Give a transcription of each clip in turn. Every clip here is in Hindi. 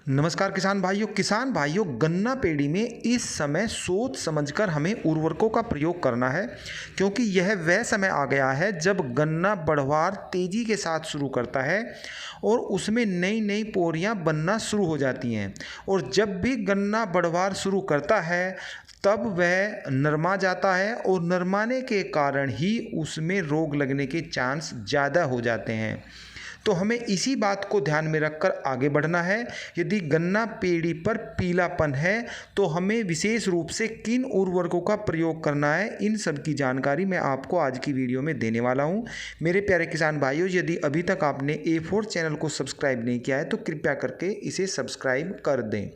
नमस्कार किसान भाइयों गन्ना पेड़ी में इस समय सोच समझकर हमें उर्वरकों का प्रयोग करना है, क्योंकि यह वह समय आ गया है जब गन्ना बढ़वार तेज़ी के साथ शुरू करता है और उसमें नई नई पोरियां बनना शुरू हो जाती हैं। और जब भी गन्ना बढ़वार शुरू करता है तब वह नरमा जाता है और नरमाने के कारण ही उसमें रोग लगने के चांस ज़्यादा हो जाते हैं। तो हमें इसी बात को ध्यान में रखकर आगे बढ़ना है। यदि गन्ना पेड़ी पर पीलापन है तो हमें विशेष रूप से किन उर्वरकों का प्रयोग करना है, इन सब की जानकारी मैं आपको आज की वीडियो में देने वाला हूं। मेरे प्यारे किसान भाइयों, यदि अभी तक आपने A4 चैनल को सब्सक्राइब नहीं किया है तो कृपया करके इसे सब्सक्राइब कर दें।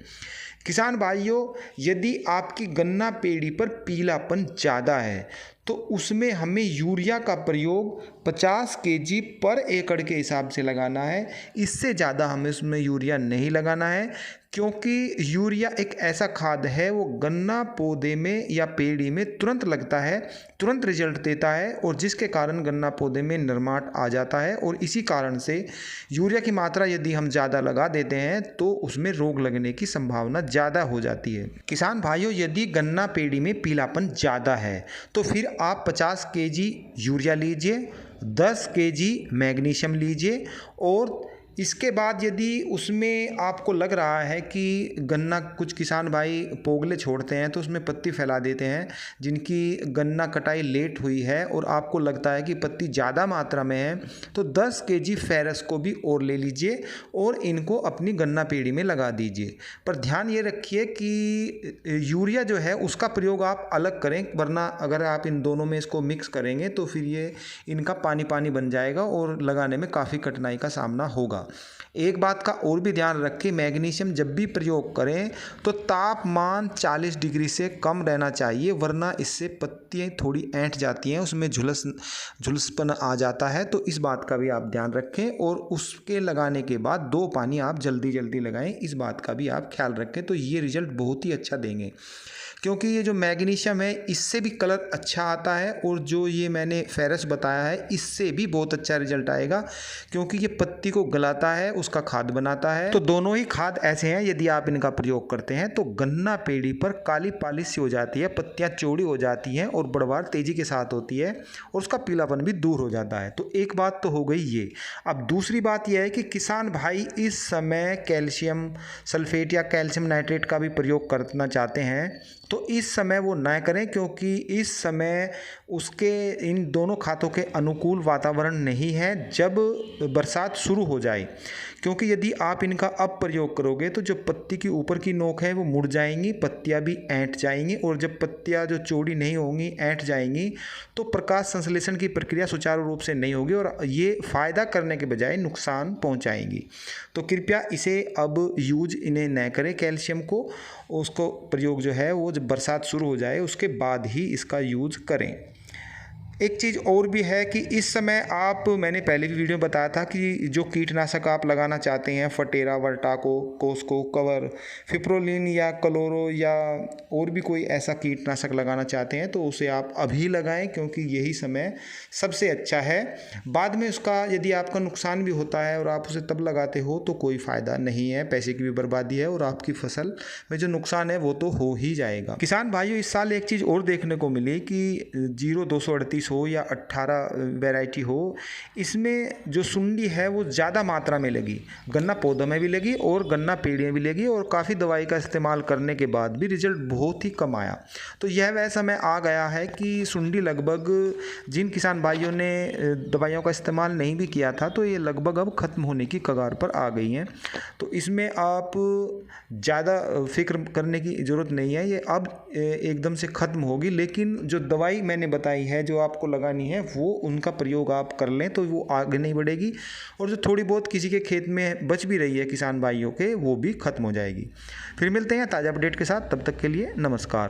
किसान भाइयों, यदि आपकी गन्ना पेड़ी पर पीलापन ज़्यादा है तो उसमें हमें यूरिया का प्रयोग 50 केजी पर एकड़ के हिसाब से लगाना है। इससे ज़्यादा हमें उसमें यूरिया नहीं लगाना है, क्योंकि यूरिया एक ऐसा खाद है वो गन्ना पौधे में या पेड़ी में तुरंत लगता है, तुरंत रिजल्ट देता है और जिसके कारण गन्ना पौधे में नरमाट आ जाता है। और इसी कारण से यूरिया की मात्रा यदि हम ज़्यादा लगा देते हैं तो उसमें रोग लगने की संभावना ज़्यादा हो जाती है। किसान भाइयों, यदि गन्ना पेड़ी में पीलापन ज़्यादा है तो फिर आप 50 केजी यूरिया लीजिए, 10 केजी मैग्नीशियम लीजिए। और इसके बाद यदि उसमें आपको लग रहा है कि गन्ना, कुछ किसान भाई पोगले छोड़ते हैं तो उसमें पत्ती फैला देते हैं, जिनकी गन्ना कटाई लेट हुई है और आपको लगता है कि पत्ती ज़्यादा मात्रा में है, तो 10 केजी फेरस को भी और ले लीजिए और इनको अपनी गन्ना पेड़ी में लगा दीजिए। पर ध्यान ये रखिए कि यूरिया जो है उसका प्रयोग आप अलग करें, वरना अगर आप इन दोनों में इसको मिक्स करेंगे तो फिर ये इनका पानी पानी बन जाएगा और लगाने में काफ़ी कठिनाई का सामना होगा। एक बात का और भी ध्यान रखें, मैग्नीशियम जब भी प्रयोग करें तो तापमान 40 डिग्री से कम रहना चाहिए, वरना इससे पत्तियाँ थोड़ी ऐंठ जाती हैं, उसमें झुलसपन आ जाता है। तो इस बात का भी आप ध्यान रखें और उसके लगाने के बाद 2 पानी आप जल्दी जल्दी लगाएं, इस बात का भी आप ख्याल रखें। तो ये रिजल्ट बहुत ही अच्छा देंगे, क्योंकि ये जो मैग्नीशियम है इससे भी कलर अच्छा आता है और जो ये मैंने फेरस बताया है इससे भी बहुत अच्छा रिजल्ट आएगा, क्योंकि ये पत्ती को गलाता है, उसका खाद बनाता है। तो दोनों ही खाद ऐसे हैं, यदि आप इनका प्रयोग करते हैं तो गन्ना पेड़ी पर काली पालिश सी हो जाती है, पत्तियां चौड़ी हो जाती हैं और बढ़वार तेजी के साथ होती है और उसका पीलापन भी दूर हो जाता है। तो एक बात तो हो गई ये। अब दूसरी बात यह है कि किसान भाई इस समय कैल्शियम सल्फेट या कैल्शियम नाइट्रेट का भी प्रयोग करना चाहते हैं तो इस समय वो ना करें, क्योंकि इस समय उसके इन दोनों खातों के अनुकूल वातावरण नहीं है जब बरसात शुरू हो जाए। क्योंकि यदि आप इनका अब प्रयोग करोगे तो जो पत्ती की ऊपर की नोक है वो मुड़ जाएंगी, पत्तियां भी ऐंठ जाएंगी और जब पत्तियां जो चौड़ी नहीं होंगी, ऐंठ जाएंगी, तो प्रकाश संश्लेषण की प्रक्रिया सुचारू रूप से नहीं होगी और ये फ़ायदा करने के बजाय नुकसान पहुंचाएंगी। तो कृपया इसे अब यूज इन्हें न करें कैल्शियम को, उसको प्रयोग जो है वो जब बरसात शुरू हो जाए उसके बाद ही इसका यूज करें। एक चीज़ और भी है कि इस समय आप, मैंने पहले भी वीडियो में बताया था कि जो कीटनाशक आप लगाना चाहते हैं, फटेरा, वर्टाको, कोस्को, कवर, फिप्रोलिन या क्लोरो या और भी कोई ऐसा कीटनाशक लगाना चाहते हैं तो उसे आप अभी लगाएं, क्योंकि यही समय सबसे अच्छा है। बाद में उसका यदि आपका नुकसान भी होता है और आप उसे तब लगाते हो तो कोई फ़ायदा नहीं है, पैसे की भी बर्बादी है और आपकी फसल में जो नुकसान है वो तो हो ही जाएगा। किसान भाइयों, इस साल एक चीज़ और देखने को मिली कि 0238 हो या 18 वैरायटी हो, इसमें जो सुंडी है वो ज़्यादा मात्रा में लगी, गन्ना पौधों में भी लगी और गन्ना पेड़ियाँ भी लगी और काफ़ी दवाई का इस्तेमाल करने के बाद भी रिजल्ट बहुत ही कम आया। तो यह वह समय आ गया है कि सुंडी लगभग, जिन किसान भाइयों ने दवाइयों का इस्तेमाल नहीं भी किया था तो ये लगभग अब ख़त्म होने की कगार पर आ गई हैं। तो इसमें आप ज़्यादा फिक्र करने की ज़रूरत नहीं है, ये अब एकदम से ख़त्म होगी। लेकिन जो दवाई मैंने बताई है जो आपको लगानी है वो उनका प्रयोग आप कर लें तो वो आगे नहीं बढ़ेगी और जो थोड़ी बहुत किसी के खेत में बच भी रही है किसान भाइयों के, वो भी ख़त्म हो जाएगी। फिर मिलते हैं ताज़ा अपडेट के साथ, तब तक के लिए नमस्कार।